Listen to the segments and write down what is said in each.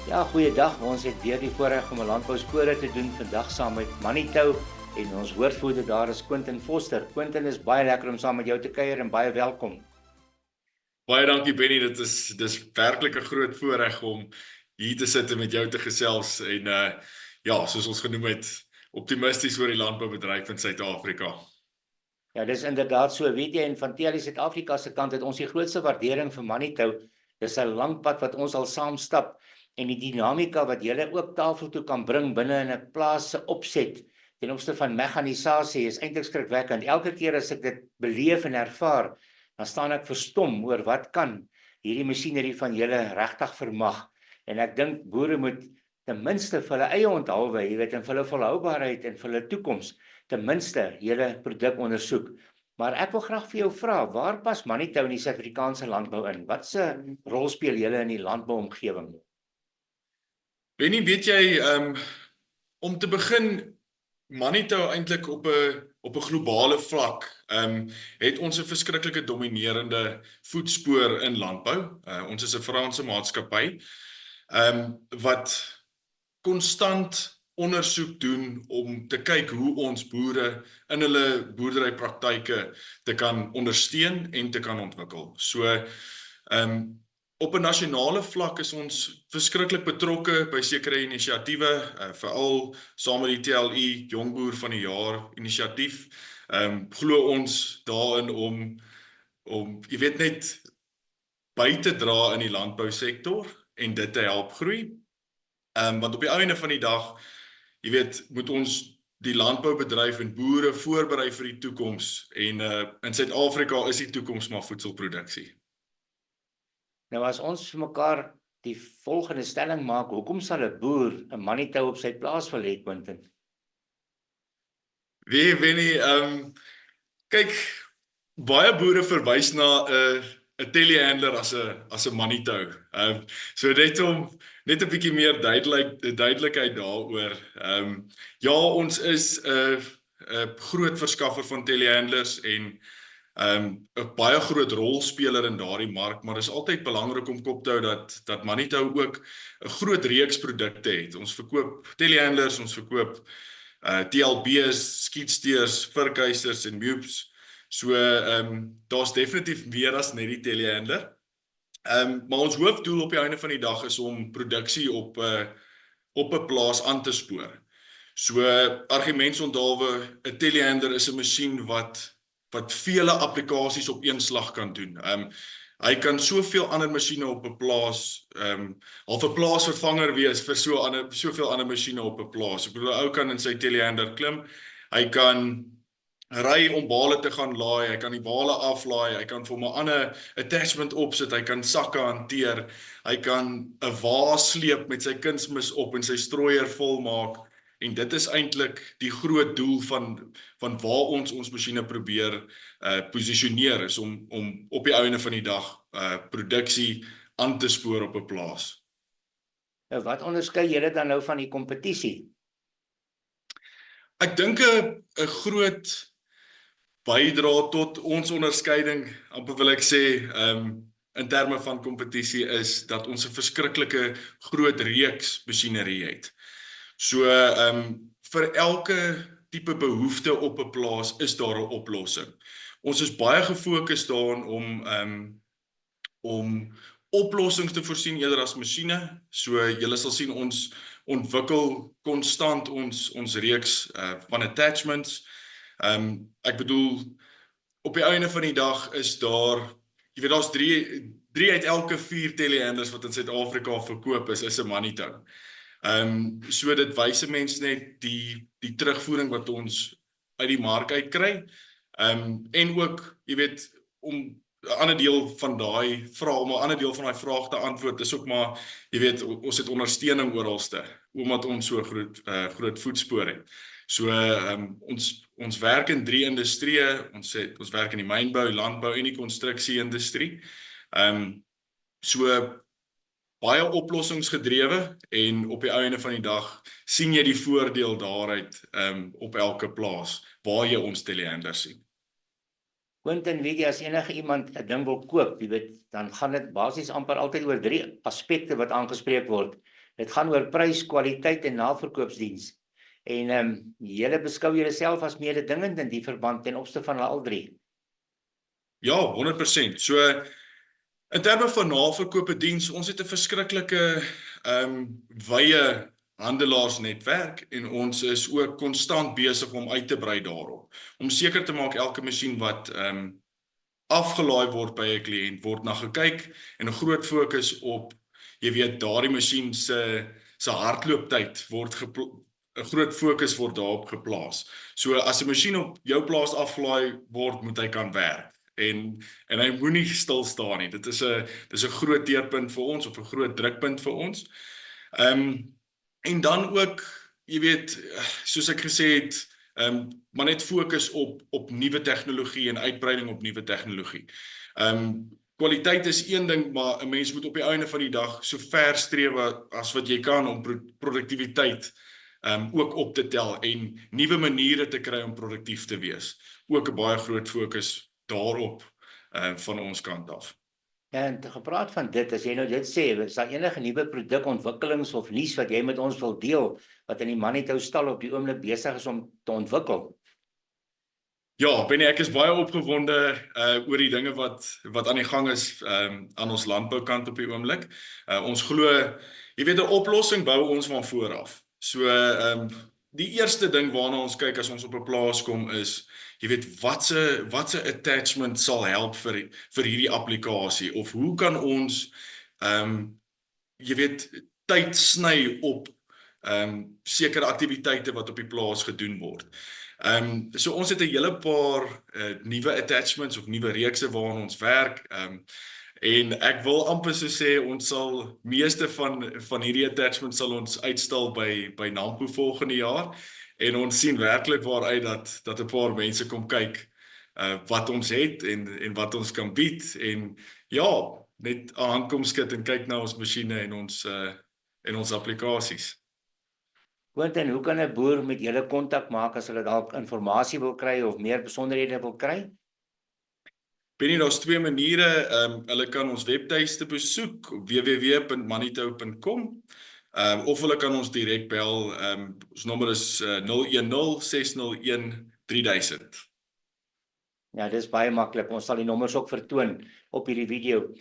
Ja, goeiedag. Ons het weer die voorreg om 'n landbouskode te doen vandag saam met Manitou en ons woordvoerder daar is Quentin Foster. Quentin, is baie lekker om saam met jou te kuier en baie welkom. Baie dankie Benny, dis werklik 'n groot voorreg om hier te sit en met jou te gesels en ja, soos ons genoem het, optimisties oor die landboubedryf in Suid-Afrika. Ja, dis inderdaad so. Weet jy, en van Telie Suid-Afrika se kant het ons die grootste waardering vir Manitou. Dis 'n lang pad wat ons al saam stap en die dinamika wat julle ook tafel toe kan bring binne in 'n plaas se opset ten opsigte van mekanisasie is eintlik skrikwekkend. Elke keer as ek dit beleef en ervaar, dan staan ek verstom oor wat kan hierdie masjinerie van julle regtig vermag. En ek dink boere moet ten minste vir hulle eie onthaalwe, jy weet, en vir hulle volhoubaarheid en vir hulle toekoms ten minste julle produk ondersoek. Maar ek wil graag vir jou vra, waar pas Manitou in die Suid-Afrikaanse landbou in? Wat se rol speel julle in die landbouomgewing? Benny, weet jy, om te begin, Manitou eintlik op 'n globale vlak, het ons 'n verskriklike dominerende voetspoor in landbou. Ons is 'n Franse maatskappy, wat konstant ondersoek doen om te kyk hoe ons boere in hulle boerderypraktyke te kan ondersteun en te kan ontwikkel. So, op 'n nasionale vlak is ons verskriklik betrokke by sekere inisiatiewe, veral saam met die TLI Jong Boer van die Jaar inisiatief. Glo ons daarin om jy weet net by te dra in die landbousektor en dit te help groei. Want op die einde van die dag, jy weet, moet ons die landboubedryf en boere voorberei vir die toekoms en in Suid-Afrika is die toekoms maar voedselproduksie. Nou as ons vir mekaar die volgende stelling maak, hoekom sal 'n boer 'n Manitou op sy plaas wil hê, Quentin? Wie nie, kyk, baie boere verwys na 'n telehandler as 'n Manitou. So net 'n bietjie meer duidelikheid daaroor. Ja, ons is 'n groot verskaffer van telehandlers en 'n baie groot rolspeler in daardie mark, maar dit is altyd belangrik om kop te hou dat Manitou ook 'n groot reeks produkte het. Ons verkoop telehandlers, ons verkoop TLB's, skietsteers, vurkhuisers en mupes. So daar's definitief meer as net die telehandler. Maar ons hoofdoel op die einde van die dag is om produksie op 'n plaas aan te spoor. So argumentsonthaalwe, 'n telehandler is 'n masjien wat vele applikasies op een slag kan doen. Hy kan soveel ander masjiene op 'n plaas, half 'n plaasvervanger wees vir soveel ander masjiene op 'n plaas. Ek bedoel, 'n ou kan in sy telehandler klim, hy kan ry om bale te gaan laai, hy kan die bale aflaai, hy kan vir hom 'n ander attachment opsit, hy kan sakke hanteer, hy kan 'n wa sleep met sy kunsmis op en sy strooier vol maak. En dit is eintlik die groot doel van waar ons masjiene probeer posisioneer is om op die einde van die dag produksie aan te spoor op 'n plaas. Nou, wat onderskei julle dan nou van die kompetisie? Ek dink 'n groot bydra tot ons onderskeiding, amper wil ek sê, in terme van kompetisie is dat ons 'n verskriklike groot reeks masjinerie het. So vir elke tipe behoefte op 'n plaas is daar 'n oplossing. Ons is baie gefokus daarin om oplossings te voorsien eerder as masjiene. So julle sal sien ons ontwikkel konstant ons reeks van attachments. Ek bedoel, op die einde van die dag is daar, jy weet, daar's 3 uit elke 4 telehandlers wat in Suid-Afrika verkoop is 'n Manitou. So dit wys 'n mens net die terugvoering wat ons uit die mark uit kry. En ook, jy weet, om 'n ander deel van daai vraag te antwoord is ook maar, jy weet, ons het ondersteuning oralste, omdat ons so groot voetspoor het. So ons werk in 3 industrieë. Ons werk in die mynbou, landbou en die konstruksieindustrie. So baie oplossingsgedrewe en op die einde van die dag sien jy die voordeel daaruit op elke plaas waar jy ons telehandlers sien. Quentin, weet jy, as enige iemand 'n ding wil koop, jy weet, dan gaan dit basies amper altyd oor 3 aspekte wat aangespreek word. Dit gaan oor prys, kwaliteit en naverkoopsdiens. En julle beskou julleself as mededingend in die verband ten opsigte van al drie. Ja, 100%. So in terme van naverkope diens, ons het 'n verskriklike wye handelaarsnetwerk en ons is ook konstant besig om uit te brei daarop. Om seker te maak elke masjien wat afgelaai word by 'n kliënt word na gekyk en 'n groot fokus op, jy weet, daardie masjien se hardlooptyd word 'n groot fokus word daarop geplaas. So as 'n masjien op jou plaas afgelaai word, moet hy kan werk. En hy moenie stil staan nie. Dis 'n groot teerpunt vir ons of 'n groot drukpunt vir ons. En dan ook, jy weet, soos ek gesê het, maar net fokus op nuwe tegnologie en uitbreiding op nuwe tegnologie. Kwaliteit is een ding, maar 'n mens moet op die einde van die dag so ver streef as wat jy kan om produktiwiteit ook op te tel en nuwe maniere te kry om produktief te wees. Ook 'n baie groot fokus daarop van ons kant af. En te gepraat van dit, as jy nou dit sê, is daar enige nuwe produkontwikkelings of nuus wat jy met ons wil deel, wat in die Manitou stal op die oomblik besig is om te ontwikkel? Ja, Benny, ek is baie opgewonde oor die dinge wat aan die gang is aan ons landboukant op die oomblik. Ons glo, jy weet, 'n oplossing bou ons van voor af. So die eerste ding waarna ons kyk as ons op 'n plaas kom is, jy weet, wat 'n attachment sal help vir hierdie applikasie, of hoe kan ons jy weet, tyd sny op sekere aktiwiteite wat op die plaas gedoen word. So ons het 'n hele paar nuwe attachments of nuwe reekse waaraan ons werk. En ek wil amper so sê, ons sal meeste van hierdie attachments sal ons uitstal by NAMPO volgende jaar. En ons sien werklik waaruit dat 'n paar mense kom kyk wat ons het en wat ons kan bied. En ja, net 'n hand kom skud en kyk na ons masjiene en ons applikasies. Quentin, hoe kan 'n boer met julle kontak maak as hulle dalk inligting wil kry of meer besonderhede wil kry? Benny, daar's twee maniere. Hulle kan ons webtuiste besoek, www.manitou.com, of hulle kan ons direk bel. Ons nommer is 010-601-3000. Ja, dis baie maklik. Ons sal die nommers ook vertoon op hierdie video.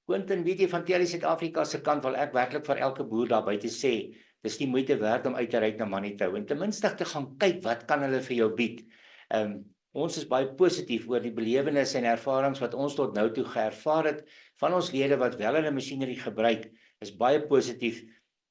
Quentin, weet jy, van Telie Suid-Afrika se kant wil ek werklik vir elke boer daar buite sê, dis die moeite werd om uit te ry na Manitou en ten minste te gaan kyk wat kan hulle vir jou bied. Ons is baie positief oor die belewennisse en ervarings wat ons tot nou toe geervaar het van ons lede wat wel hulle masjinerie gebruik, is baie positief.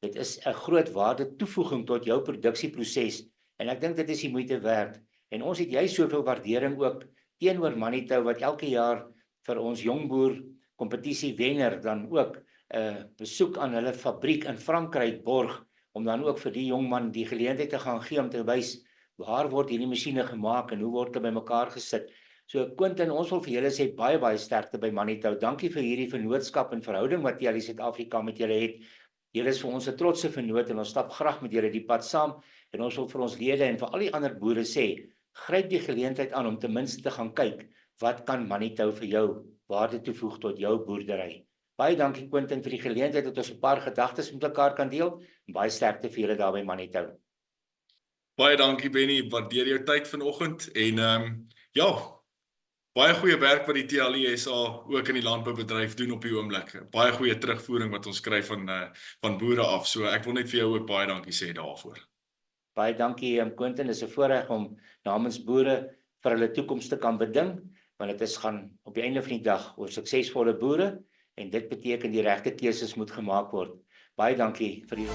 Dit is 'n groot waarde toevoeging tot jou produksieproses en ek dink dit is die moeite werd. En ons het jy soveel waardering ook teenoor Manitou wat elke jaar vir ons jongboer kompetisie wenner dan ook 'n besoek aan hulle fabriek in Frankryk borg, om dan ook vir die jong man die geleentheid te gaan gee om te wys waar word hierdie masjiene gemaak en hoe word hulle bymekaar gesit. So Quentin, ons wil vir julle sê baie sterkte by Manitou. Dankie vir hierdie vennootskap en verhouding wat Telie Suid-Afrika met julle het. Julle is vir ons 'n trotse vennoot en ons stap graag met julle die pad saam en ons wil vir ons lede en vir al die ander boere sê, gryp die geleentheid aan om ten minste te gaan kyk wat kan Manitou vir jou waarde toevoeg tot jou boerdery. Baie dankie Quentin vir die geleentheid dat ons 'n paar gedagtes met mekaar kan deel. Baie sterkte vir julle daar by Manitou. Baie dankie Benny, waardeer jou tyd vanoggend en ja, baie goeie werk wat die Telie SA ook in die landboubedryf doen op die oomblik. Baie goeie terugvoering wat ons kry van boere af. So ek wil net vir jou ook baie dankie sê daarvoor. Baie dankie Quentin, dis 'n voorreg om namens boere vir hulle toekoms te kan beding, want dit is gaan op die einde van die dag oor suksesvolle boere en dit beteken die regte keuses moet gemaak word. Baie dankie vir die